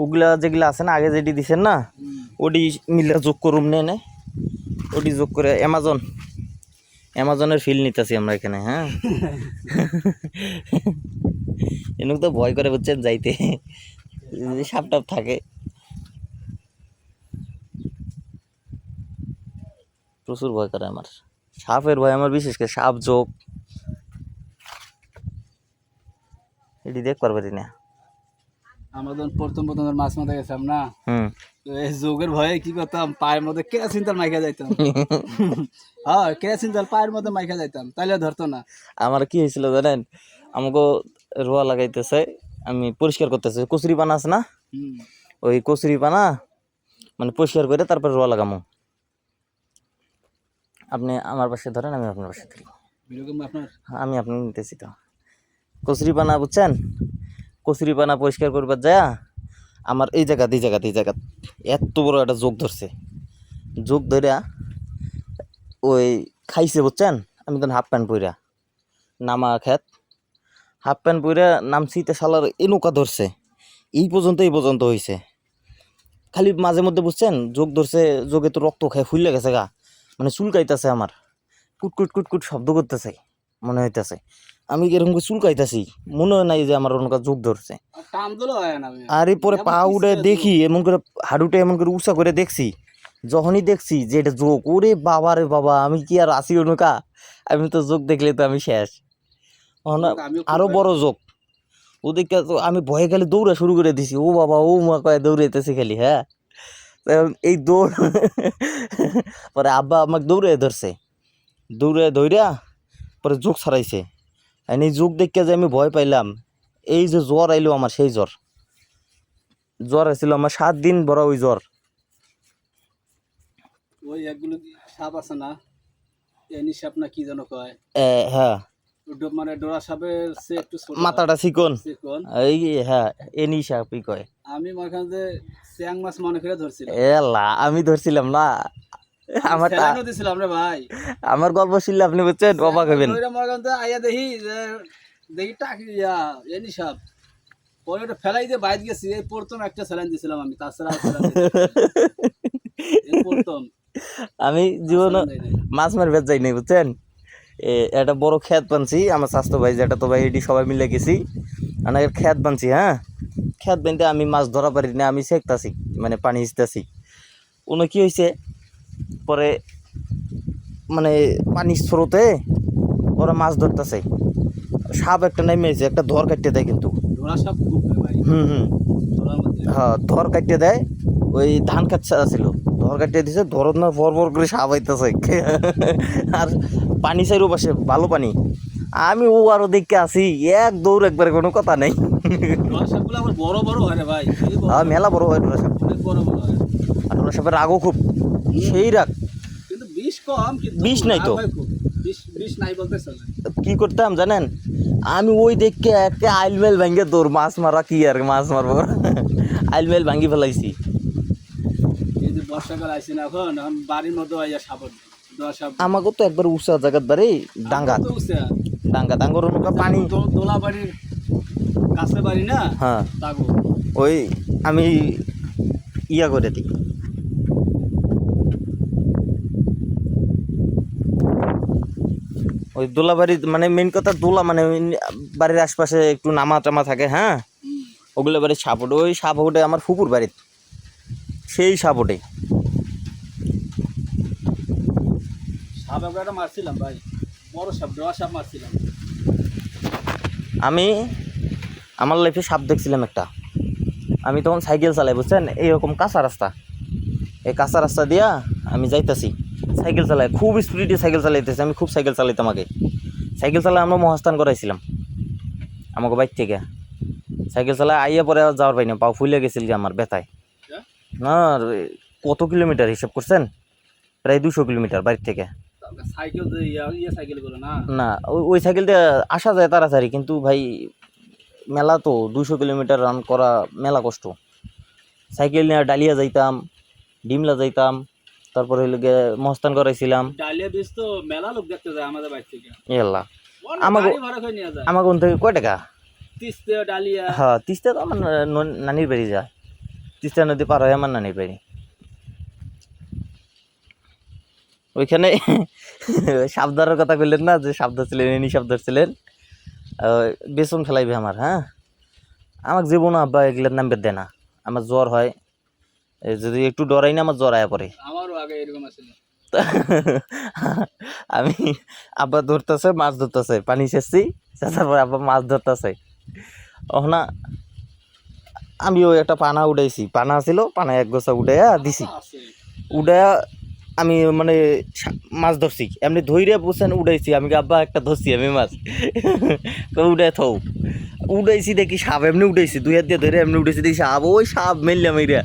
ওগুলা যেগুলা আছে না আগে যেটি দিছেন না ওটি মিলে যোগ করুম নে ওটি যোগ করে অ্যামাজনের ফিল নিতেছি আমরা এখানে। হ্যাঁ এনুক তো ভয় করে বুঝছেন যাইতে, সাপ টাপ থাকে প্রচুর ভয় করে আমার, সাপের ভয় আমার, বিশেষ করে সাপ যোগ এটি দেখ পারবেন না। আমরা যখন প্রথম মাছ মারতে গেছিলাম না, এই যোগের ভয়ে কি করতাম, পায়ের মধ্যে কেরাসিন তেল মাইখা যাইতাম। হ্যাঁ কেরাসিন তেল পায়ের মধ্যে মাইখা যাইতাম, তাইলে ধরতো না। আমার কি হয়েছিল জানেন, আমাকে রোয়া লাগাইতেছে, আমি পরিষ্কার করতেছি, কচুরি পানা আছে না, ওই কচুরি পানা মানে পরিষ্কার করে তারপর রোয়া লাগামো। আপনি আমার পাশে ধরেন, আমি আপনার পাশে ধরি, আমি আপনার নিতেছি। তো কচুরি পানা বুঝছেন, কচুরি পানা পরিষ্কার করবার যায় আমার এই জায়গা এত বড় একটা যোগ ধরছে, যোগ ধরিয়া ওই খাইছে বুঝছেন। আমি তখন হাফ প্যান্ট পইরা নামা খেত, হাফ প্যান্ট পইরা নামছি, তে শালার এই নৌকা ধরছে, এই পর্যন্ত হয়েছে। খালি মাঝে মধ্যে বুঝছেন যোগ ধরছে, যোগে তো রক্ত খায় ফুলে গেছে গা, মানে চুলকাইতেছে আমার, কুটকুট শব্দ করতেছে, মনে হইতেছে আমি এরকম করে চুলকাইতেছি, মনে হয় নাই যে আমার ওনকা যোগ ধরছে। আর এরপরে পা উঠে দেখি, এমন করে হাডুটা এমন করে উঁচা করে দেখছি, যখনই দেখছি যে এটা যোগ, ওরে বাবা রে বাবা, আমি কি আর আসি ওনকা, আমি তো যোগ দেখলে তো আমি শেষ। আরো বড় যোগ, ওদিকে তো আমি ভয়ে খালি দৌড়া শুরু করে দিছি, ও বাবা ও মা কয়ে দৌড়াইতেছি খালি। হ্যাঁ এই দৌড় পরে আব্বা আমাকে দৌড়ে ধরছে, ধইরা পরে যোগ ছাড়াইছে। এই যোগ দেখে যে আমি ভয় পাইলাম, এই যে জ্বর আইলো আমার, সেই জ্বর আসছিল আমার 7 দিন বড় ওই জ্বর। ওই একগুলো সাপ আছে না, এনি সাপ না কি যেন কয়, হ্যাঁ মানে ডোরা সাপের সে একটু ছোট, মাথাটা চিকন, এই হ্যাঁ এনি সাপই কয়। আমি মাঝখানে যে চিয়াং মাছ মনে করে ধরছিলাম, আমি ধরছিলাম না, আমার দিছিলাম রে ভাই, আমার গল্প শুনলে আপনি বুঝছেন অবাক হবেন। আইয়া দেখি টাকি এনি সাপ, পরে ওটা ফেলাই দিয়ে বাইরে গেছি, এই প্রথম একটা স্যালাইন দিছিলাম আমি, তাছাড়া প্রথম আমি জীবনে মাছ মারবে যাই নাই বুঝছেন। একটা বড় খেত বানছি, আমার স্বাস্থ্য ভাই যেটা তো ভাই এটি সবাই মিলে গেছি, অনেকের খেত বানছি। হ্যাঁ খেত বানতে আমি মাছ ধরা পারি না, আমি শেখতাছি মানে পানি হিচতেছি। কোনো কি হয়েছে পরে মানে পানির স্রোতে ওরা মাছ ধরতেছে, সাপ একটা নেমেছে, একটা ধর কাটতে দেয় কিন্তু, হ্যাঁ ধর কাটতে দেয়, ওই ধান কাটছে ছিল, ধর কাটিয়ে দিছে, ধর না ভর করে সাপ আইতেছে। আর পানি চাইরও পাশে ভালো পানি, আমি ও আরো দেখে আসি, এক দৌড় একবারে কোনো কথা নেই। মেলা বড় হয় ডোরা সাপ, আর ডোরা সাপের রাগও খুব, সেই রাগ, বিষ নাই তো। কি করতাম জানেন, আমি ওই দেখে একটা আইলমেল ভাঙ্গে দৌড়, মাছ মারা কি আর মাছ মারবো, আইলমেল ভাঙ্গি ফেলাইছি। বর্ষাকাল আইছে না, এখন বাড়ির মধ্যে আমাকে তো একবার উঁচা জায়গাত বাড়ি, ডাঙ্গা পানি, দোলা বাড়ির কাছে বাড়ি না। হ্যাঁ ওই আমি ইয়া করে দিই, ওই দোলা বাড়ির মানে মেন কথা দোলা মানে বাড়ির আশপাশে একটু নামা টামা থাকে। হ্যাঁ ওগুলো বাড়ির সাপ ওঠে, ওই সাপ ওঠে আমার ফুপুর বাড়ির, সেই সাপ ওঠে। মারছিলাম ভাই, বড় সাপ, ডোরা সাপ মারছিলাম আমি, আমার লাইফে সাপ দেখছিলাম একটা। আমি তখন সাইকেল চালাই বুঝছেন, এইরকম কাঁচা রাস্তা, এই কাঁচা রাস্তা দিয়া আমি যাইতেছি, সাইকেল চালাই খুব স্পিডে সাইকেল চালাইতেছি, আমি খুব সাইকেল চালাইতাম আগে, সাইকেল চালাই আমরা মহাস্থান করাইছিলাম আমাকে বাইক থেকে, সাইকেল চালাই আইয়া পরে যাওয়ার পাই না, পাও ফুলে গেছিল যে আমার ব্যথায়। না কত কিলোমিটার হিসাব করছেন, প্রায় 200 কিলোমিটার বাড়ির থেকে। না ওই সাইকেল দিয়ে আসা যায় তাড়াতাড়ি, কিন্তু ভাই মেলা তো 200 কিলোমিটার রান করা মেলা কষ্ট। সাইকেল নিয়ে ডালিয়া যাইতাম, ডিমলা যাইতাম, তারপরে হইলে গিয়ে মস্তান করাইছিলাম। ডালিয়া বীজ তো মেলা লোক দেখতে যায় আমাদের বাড়ি থেকে, এলা আমাকে ভাড়া করে নিয়ে যায় আমাকে ওন থেকে কয় টাকা? তিস্তা ডালিয়া হ্যাঁ, তিস্তা তো আমার নানির বাড়ি যায়, তিস্তা নদী পার হয় আমার নানির বাড়ি। ওইখানে সাবধানের কথা কইলেন না, যে সাবধান ছিলেন, এনি সাবধান ছিলেন, বেসন ফেলাইবে আমার। হ্যাঁ, আমাকে জীবনও আব্বা এগুলোর নাম্বার দেয় না। আমার জ্বর হয়, যদি একটু ডরাই না আমার জ্বর আয়া পড়ে। আমারও আগে এরকম আছিল। আমি আব্বা ধরতেছে, মাছ ধরতেছে, পানি ছেঁচছি, ছেঁচার পরে আব্বা মাছ ধরতেছে, ওখানে আমিও একটা পানা উঠাইছি, পানা ছিল, পানা এক গোছা উঠাইয়া দিছি, উঠাইয়া আমি মানে মাছ ধরছি, এমনি ধৈরে বসেন উঠাইছি, আমি আব্বা একটা ধরছি আমি মাছ, উঠাই থৌ, উঠাইছি দেখি সাপ, এমনি উঠাইছি, দুই হাত দিয়ে ধরে এমনি উঠেছি, দেখি সাপ, ওই সাপ মেললাম এইরা,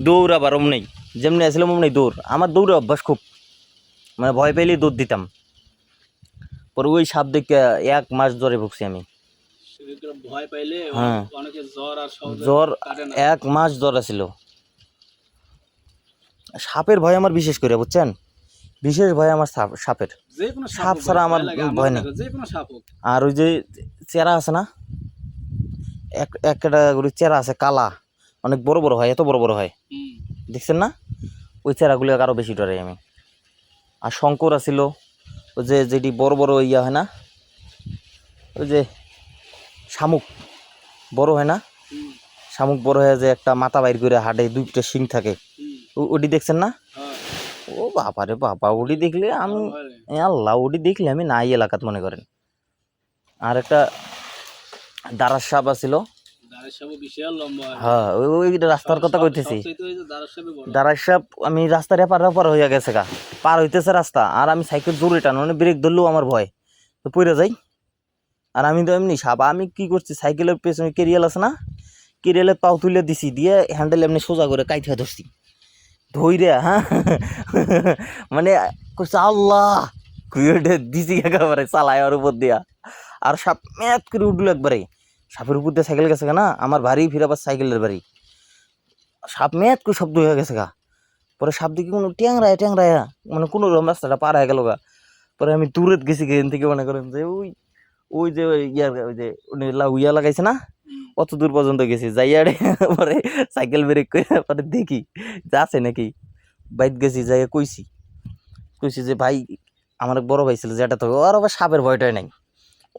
দৌড়াবার অমনেই, যেমনি আসলাম অমনেই দৌড়, আমার দৌড়ে অভ্যাস খুব, মানে ভয় পেলেই দৌড় দিতাম। পরে ওই সাপ দেখে 1 মাস জ্বরে ভুগছি আমি। ভয় পাইলে হ্যাঁ, অনেকে জ্বর আর জ্বর 1 মাস জ্বর আছিল। সাপের ভয় আমার বিশেষ করে, বুঝছেন, বিশেষ ভয় আমার সাপের, সাপ ছাড়া আমার ভয় নেই। আর ওই যে চেরা আছে না, একটা করে চেরা আছে কালা, অনেক বড় বড় হয়, এত বড় বড় হয়, দেখছেন না, ওই চেরাগুলো আরো বেশি ডরাই আমি। আর শঙ্কর আছিল, ওই যে যেটি বড় বড় ইয়া হয় না, ওই যে শামুক বড় হয় না, শামুক বড় হয়ে যে একটা মাথা বাইর করে হাটে 2টা শিং থাকে, ওটি দেখছেন না? ও বাবা রে বাবা, ওটি দেখলে আমি, আল্লাহ, ওটি দেখলে আমি নাই এলাকাত মনে করেন। আর একটা দারাস সাপ আছিল, হ্যাঁ, ওই রাস্তার কথা কইতেছি, দারাস সাপ, আমি রাস্তার পার হইয়া গেছে গা, পার হইতেছে রাস্তা, আর আমি সাইকেল জোরে টান, মানে ব্রেক ধরলেও আমার ভয়, তো পড়ে যাই। আর আমি তো এমনি সাপ, আমি কি করছি, সাইকেলের পেছনে কেরিয়াল আছে না, কেরিয়ালে পাও তুলে দিছি, দিয়ে হ্যান্ডেল এমনি সোজা করে কাইটা ধরছি, ধইরে, হ্যাঁ, মানে করছে আল্লাহ, কুইটে দিছি একেবারে চালায় ওর উপর দিয়া, আর সাপ ম্যাথ করে উঠলো একবারে, সাপের উপর দিয়ে সাইকেল গেছে না, আমার বাড়ি ফিরাবার সাইকেলের বাড়ি, সাপ ম্যাথ করে শব্দ হয়ে গেছে গা, পরে সাপ দিকে কোনো ট্যাংরায় মানে কোনো রকম রাস্তাটা পার হয়ে গেল গা। পরে আমি দূরে গেছি, এখান থেকে মনে করেন যে ওই যে ইয়ার, ওই যে উইয়া লাগাইছে না, অত দূর পর্যন্ত গেছি, যাইয়ারে পরে সাইকেল ব্রেক করে পরে দেখি যাচ্ছে নাকি, বাইক গেছি, যাই কইছি যে ভাই, আমার বড় ভাই ছিল যেটা, তো আর আবার সাপের ভয়টাই নাই,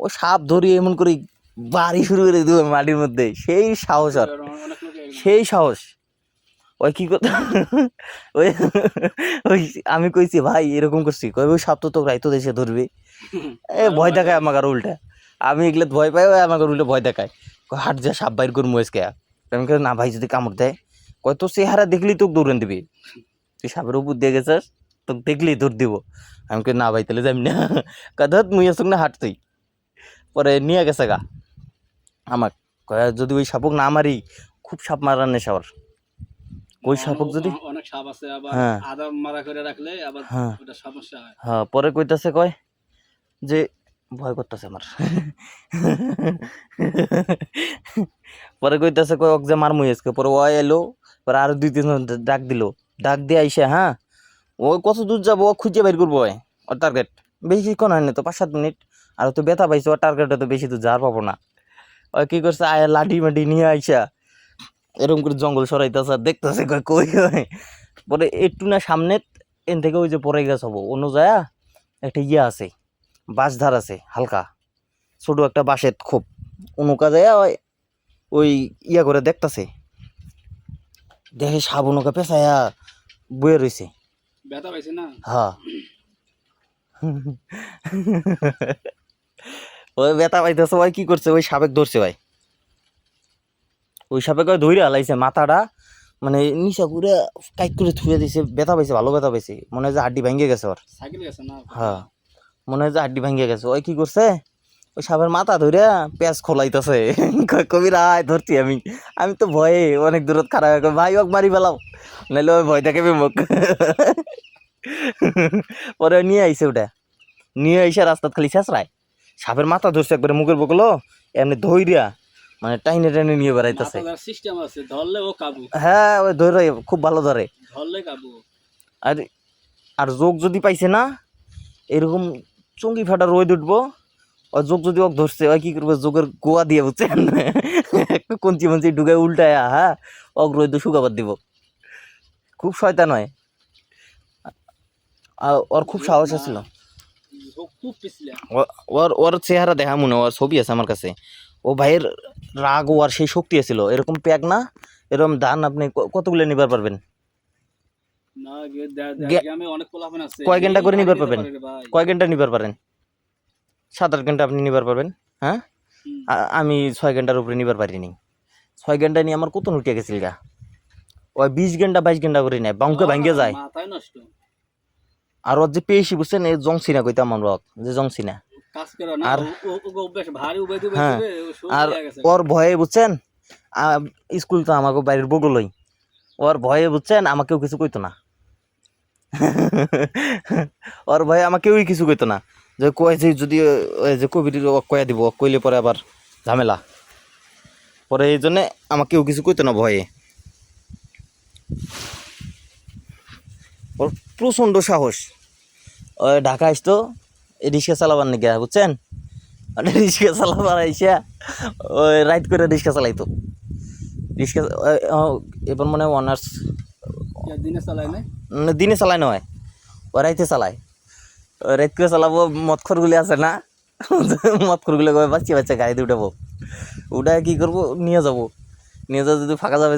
ও সাপ ধরি এমন করে বাড়ি শুরু করে দিব মাটির মধ্যে, সেই সাহস, আর সেই সাহস, ওই কি কথা, ওই ওই আমি কইছি ভাই এরকম করছি, কই ওই সাপ তো রাইতো দেশে ধরবে, ভয় দেখায় আমাকে, আর উল্টা আমি এগুলো ভয় পাই, ওই আমাকে উল্টে ভয় দেখায়, হাট যা সাপ বাইর করবো আজকে, আমি না ভাই যদি কামড় দেয়, কয় তোর চেহারা দেখলি তোকে দৌড়ান দিবি, তুই সাপের উপর দিয়ে গেছিস, তোকে দেখলি দৌড় দিব, আমি কই না ভাই তাহলে যাবি না, কাঁধ মুই আসুক না হাট তুই, পরে নিয়ে গেছে গা আমাক, যদি ওই সাপক না মারি, খুব সাপ মারার নেশাওয়ার, ওই সাপক যদি অনেক সাপ আছে, আবার আদা মারা করে রাখলে আবার ওটা সমস্যা হয়। হ্যাঁ, পরে কইতাছে, কয় যে ভয় করতেছে আমার, পরে কইতাছে, কয় ওক যে মার মুই আজকে, পরে ও এলো, পরে আরো 2-3 ডাক দিল, ডাক দিয়ে আইসে, হ্যাঁ, ও কত দূর যাবো, ও খুঁজে বের করবো, ওর টার্গেট বেশিক্ষণ হয় না তো, 5-7 মিনিট, আর তো ব্যথা পাইছে, ওর টার্গেটে তো বেশি দূর যাওয়ার পাবো না, ওই কি করছে, আয়া লাঠি মাটি নিয়ে আইসা এরকম করে জঙ্গল সরাইতেছে, দেখতেছে কই কই, পরে একটু না সামনে এন থেকে ওই যে পরে গেছে হবো, অন্য যায় একটা ইয়ে আছে, বাঁশ ধার আছে হালকা, ছোট একটা বাঁশের খুব, অনুকা যায় ওই ইয়া করে দেখতেছে, দেখে সাপ অনুকা পেঁচায়া বয়ে রয়েছে, ব্যথা পাইছে না, হ্যাঁ, ওই ব্যথা পাইতেছে, ওই কি করছে, ওই সাপেক ধরছে ভাই, ওই সাপেক ধরে হালাইছে মাথাটা, মানে নিচা করে টাইট করে থুয়ে দিছে, ব্যথা পাইছে, ভালো ব্যথা পাইছে, মনে হয় যে হাড্ডি ভেঙে গেছে ওর, হ্যাঁ, মনে হয় যে হাড্ডি ভেঙে গেছে, ওই কি করছে, ওই সাপের মাথা ধরে পেঁয়াজ খোলাইতেছে, কবির আয় ধরছি, আমি তো ভয়ে অনেক দূরত খারাপ, ভাই ওক মারি ফেলাও, নাইলে ওই ভয় দেখাবে মুখ, পরে নিয়ে আইসে, ওটা নিয়ে আইসে রাস্তাত খালি শেষরায়, সাপের মাথা ধরছে একবারে মুখের বকলো, এমনি ধইরিয়া মানে টাইনে টাইনে নিয়ে বেড়াইতেছে, হ্যাঁ, ওই ধরে খুব ভালো ধরে, আর যোগ যদি পাইছে না, এরকম চঙ্গি ফাটা রোদ উঠবো, ও যোগ যদি ওক ধরছে ওই কি করবে, যোগের গোয়া দিয়ে বুঝছেন একটু কঞ্চি মঞ্চি ঢুকায় উল্টায়, হ্যাঁ ওক রোদ শুকাবার দিব। খুব শয়তান হয়। ওর খুব সাহস ছিল। খুব পিছলা। ওর ওর চেহারা দেখা মনে, ওর ছবি আছে আমার কাছে। ও ভাইয়ের রাগ ও আর সেই শক্তি ছিল, এরকম প্যাক না, এরকম ধান আপনি কতগুলো নিবার পারবেন? না গ্রামে অনেক পোলাপান আছে, কয় ঘন্টা করে নিবার নিতে পারবেন? পারে রে ভাই। কয় ঘন্টা নিবার পারেন? 7-8 ঘন্টা আপনি নিবার পারবেন। হ্যাঁ আমি 6 ঘন্টার উপরে নিবার পারিনি। 6 ঘন্টা নিয়ে আমার কত উঠে গেছিল গা। ওই 20 ঘন্টা 22 ঘন্টা করে নেয়, বাঙ্কে ভাঙ্গে যায়। মাথায় নষ্ট। আর ওর যে পেয়েছি বুঝছেন, এই জংসিনা কইতাম আমরা, যে জংসিনা। কাজ করে না, আর ও অভ্যাস ভারী উবাই দিবে হ্যাঁ, দিবে, ও সব আর হয়ে গেছে। ওর ভয়ে বুঝছেন, স্কুল তো আমাকে বাড়ির বগলই, ওর ভয়ে বুঝছেন আমাকেও কিছু কইতো না। ওর ভয়ে আমাকেও কিছু কইতো না, যে কয় যে যদি ওই যে কবির কয়া দিব, কইলে পরে আবার ঝামেলা, পরে এই জন্যে আমাকেও কিছু কইতো না ভয়ে। ওর প্রচণ্ড সাহস। ওই ঢাকা আসতো রিক্সা চালাবার নাকি, বুঝছেন, রিক্সা চালাবার আইসা ওই রাইড করে রিক্সা চালাইতো। রিক্সা এবার মনে হয় অনার্স দিনে চালায় না, দিনে চালায় নয়, ও রাইতে চালায়। রাইত করে চালাবো, মদখরগুলি আছে না, মদখরগুলো বাচ্চা বাচ্চা গাড়িতে উঠাবো, উঠায় কী করবো, নিয়ে যাবো, নিয়ে যাবো, যদি ফাঁকা যাবে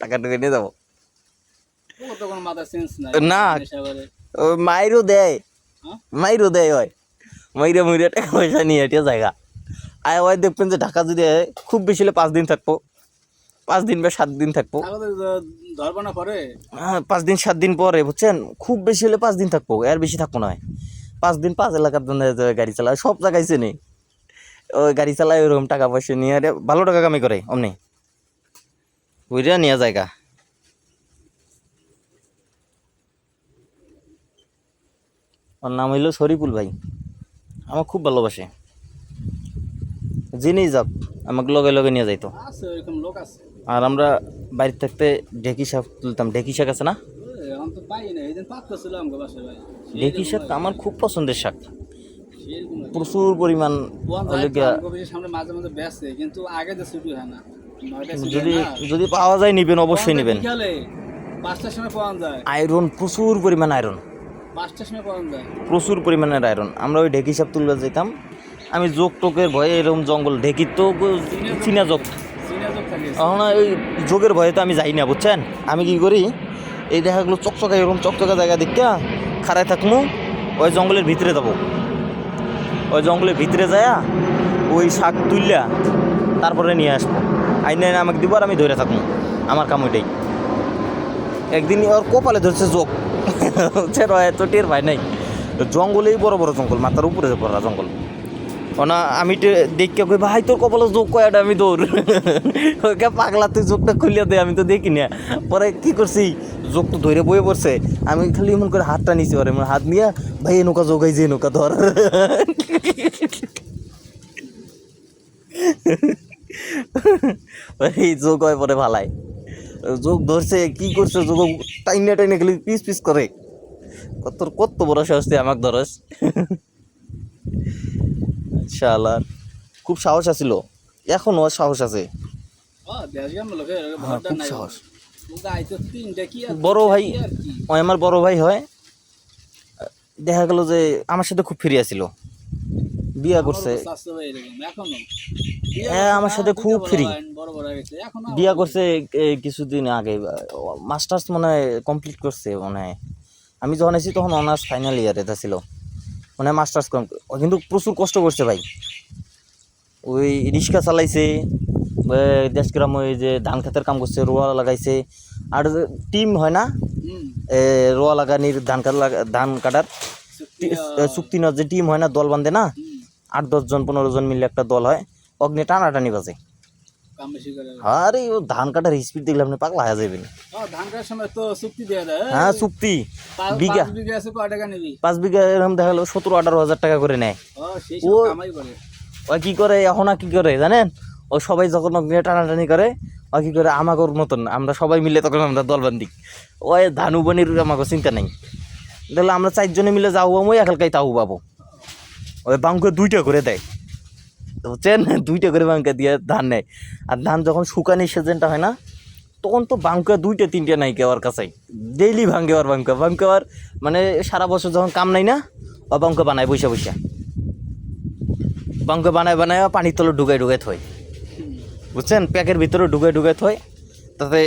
টাকা টুকে নিয়ে যাবো। ও তো কোনো মাথা সেন্স নাই না নেশা করে। মাইরও দেয়, হ্যাঁ? মাইরও দেয়, হয় মাইরে মুইরে টাকা পয়সা নিয়ে এটা জায়গা। আয় ওই দেখবেন যে ঢাকা যদি খুব বেশি হলে 5 দিন থাকবো, 5 দিন বা 7 দিন থাকবো। ধরবো না পরে, হ্যাঁ 5 দিন 7 দিন পরে বুঝছেন, খুব বেশি হলে 5 দিন থাকবো, এর বেশি থাকবো না। 5 দিন 5 এলাকার জন্য গাড়ি চালায়, সব জায়গায় চেনে, ওই গাড়ি চালায় ওরকম টাকা পয়সা নিয়ে ভালো টাকা কামাই করে অমনি বুঝা নিয়ে জায়গা। ওর নাম হইল শরীফুল ভাই, আমার খুব ভালোবাসে, জেনেই যাক আমাকে লগে লগে নিয়ে যাইতো। আছে এরকম লোক আছে। আর আমরা বাড়িতে থাকতে ঢেকি শাক তুলতাম, ঢেকি শাক আছে না, আমি তো পাই না, এই দিন পাক করছিল আমাকে বাসায় ভাই। ঢেকি শাক আমার খুব পছন্দের শাক, সেরকম হয়। প্রচুর পরিমাণ। সামনে মাঝে মাঝে ব্যস্ত, কিন্তু আগে তো ছুটি হয় না। 9টায় ছুটি যদি হয় না। যদি পাওয়া যায় নিবেন, অবশ্যই নেবেন। বিকালে 5টার সময় পাওয়া যায়, আয়রন, প্রচুর পরিমাণ আয়রন, 5টার সময় পাওয়া যায়। প্রচুর পরিমাণের আয়রন। আমরা ওই ঢেকি সাপ তুলতে যেতাম, আমি যোগ টোকের ভয়ে এরকম জঙ্গল ঢেকির তো চীনা যোগ, সিনিয়র যোগ থাকে। এখন ওই যোগের ভয়ে তো আমি যাই না বুঝছেন। আমি কি করি, এই দেখাগুলো চকচকা এরকম চকচকা জায়গা দেখতে খাড়ায় থাকবো, ওই জঙ্গলের ভিতরে যাবো, ওই জঙ্গলের ভিতরে যায়া ওই শাক তুললা তারপরে নিয়ে আসবো, আইনে আমাকে দিব আর আমি ধরে থাকবো, আমার কাম ওইটাই। একদিন ওর কপালে ধরছে যোগ, এত টের ভাই নাই, জঙ্গলেই বড় বড় জঙ্গল, মাথার উপরে পড়া জঙ্গল। না আমি দেখে কই ভাই তোর কপালে যোগ কয়টা, আমি দৌড় ওকে পাগলা তুই যোগটা খুলিয়া দে, আমি তো দেখি না। পরে কি করছি, যোগ তো ধরে বয়ে পড়ছে, আমি খালি এমন করে হাতটা নিছি, ওর এমন হাত নিয়ে ভাই এ নৌকা যোগাই যে নৌকা ধর, এই যোগ হয় পরে ভালাই, যোগ ধরছে কি করছে, যোগ টাইনে টাইনে খালি পিস পিস করে, তোর কত বড় সাহস তুই আমাকে ধরস। শালা খুব সাহস আছিল, এখনো সাহস আছে। খুব সাহস। বড় ভাই, ও আমার বড় ভাই হয়, দেখা গেল যে আমার সাথে খুব ফ্রি আছিল, বিয়া করছে, হ্যাঁ আমার সাথে খুব ফ্রি, বিয়া করছে কিছুদিন আগে, মাস্টার্স মনে হয় কমপ্লিট করছে মনে হয়। আমি যখন আছি তখন অনার্স ফাইনাল ইয়ারে ছিল, মানে মাস্টার্স কিন্তু প্রচুর কষ্ট করছে ভাই, ওই রিক্সা চালাইছে, দেশগ্রাম ওই যে ধান খেতের কাম করছে, রোয়া লাগাইছে, আর টিম হয় না রোয়া লাগানির, ধান কাটার চুক্তি না, যে টিম হয় না, দল বান্ধে না, 8-10 জন 15 জন মিলে একটা দল হয়, অগ্নি টানাটানি বাজে। আরে ও ধান কাটার স্পিড দেখলে আপনি পাগলা হয়ে যাবেন। হ্যাঁ চুক্তি, বিঘা 5 বিঘা এরকম দেখা গেলো 17-18 হাজার টাকা করে নেয়। ও ওই কি করে এখন, কি করে জানেন, ও সবাই যখন টানাটানি করে, ও কি করে আমাকে মতন আমরা সবাই মিলে তখন আমরা দল বান্ধি, ওই ধান উবানির আমাকে চিন্তা নেই, দেখলে আমরা 4 জনে মিলে যাবো, আমি একালকাই তাও পাবো, ওই বাঙ্কা 2টা করে দেয়, বুঝছেন, 2টা করে বাঙ্কা দিয়ে ধান নেয়। আর ধান যখন শুকানির সিজনটা হয় না, তখন তো বাঙ্কা 2টা 3টা নাই ওর কাছেই, ডেইলি ভাঙ্গে ওর বাঙ্কা আর মানে সারা বছর যখন কাম নাই না, ও বাঙ্কা বানায় বৈশা বাঙ্কা বানায় পানির তলে ঢুকাই থয়, বুঝছেন, প্যাকের ভিতরে ঢুকাই থয়, তাতে